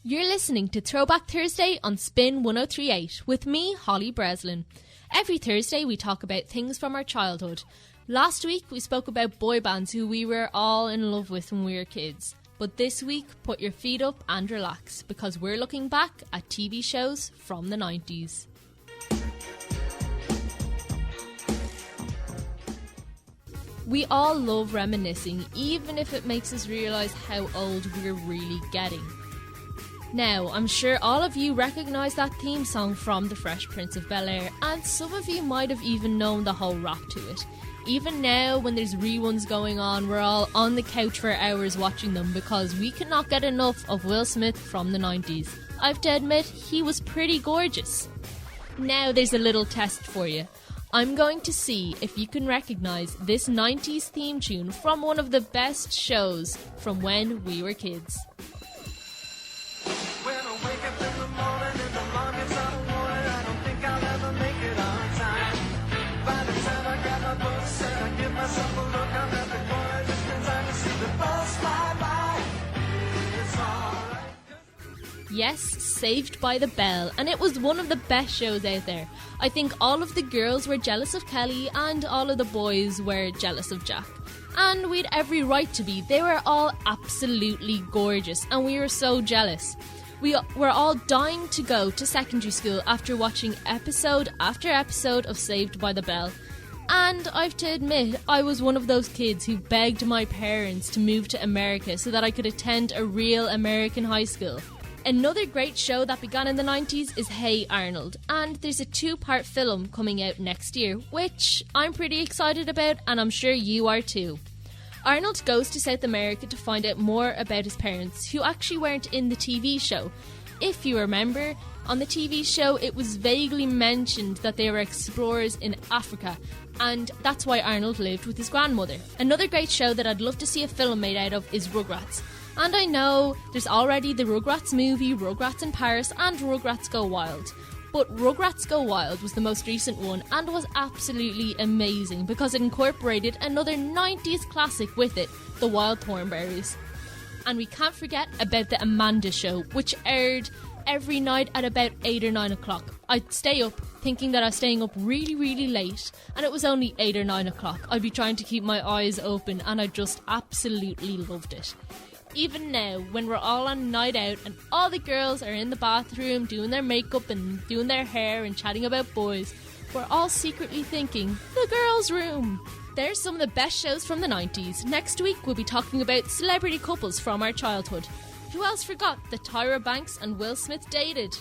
You're listening to Throwback Thursday on Spin 103.8 with me, Holli Breslin. Every Thursday we talk about things from our childhood. Last week we spoke about boy bands who we were all in love with when we were kids. But this week, put your feet up and relax because we're looking back at TV shows from the 90s. We all love reminiscing, even if it makes us realise how old we're really getting. Now, I'm sure all of you recognise that theme song from The Fresh Prince of Bel-Air, and some of you might have even known the whole rap to it. Even now, when there's reruns going on, we're all on the couch for hours watching them because we cannot get enough of Will Smith from the 90s. I have to admit, he was pretty gorgeous. Now there's a little test for you. I'm going to see if you can recognise this 90s theme tune from one of the best shows from when we were kids. When I wake up in the morning and the alarm gets out of warning, I don't think I'll ever make it on time. By the time I grab my books and I give myself a look, I'm at the corner just in time to see the bus fly by. It's alright. Yes, Saved by the Bell, and it was one of the best shows out there. I think all of the girls were jealous of Kelly and all of the boys were jealous of Jack. And we had every right to be. They were all absolutely gorgeous and we were so jealous. We were all dying to go to secondary school after watching episode after episode of Saved by the Bell. And I have to admit, I was one of those kids who begged my parents to move to America so that I could attend a real American high school. Another great show that began in the 90s is Hey Arnold, and there's a 2-part film coming out next year, which I'm pretty excited about and I'm sure you are too. Arnold goes to South America to find out more about his parents, who actually weren't in the TV show. If you remember, on the TV show it was vaguely mentioned that they were explorers in Africa, and that's why Arnold lived with his grandmother. Another great show that I'd love to see a film made out of is Rugrats. And I know there's already the Rugrats movie, Rugrats in Paris, and Rugrats Go Wild. But Rugrats Go Wild was the most recent one and was absolutely amazing because it incorporated another 90s classic with it, the Wild Thornberrys. And we can't forget about the Amanda Show, which aired every night at about 8 or 9 o'clock. I'd stay up thinking that I was staying up really, really late, and it was only 8 or 9 o'clock. I'd be trying to keep my eyes open and I just absolutely loved it. Even now, when we're all on night out and all the girls are in the bathroom doing their makeup and doing their hair and chatting about boys, we're all secretly thinking, the girls' room. There's some of the best shows from the 90s. Next week we'll be talking about celebrity couples from our childhood. Who else forgot that Tyra Banks and Will Smith dated?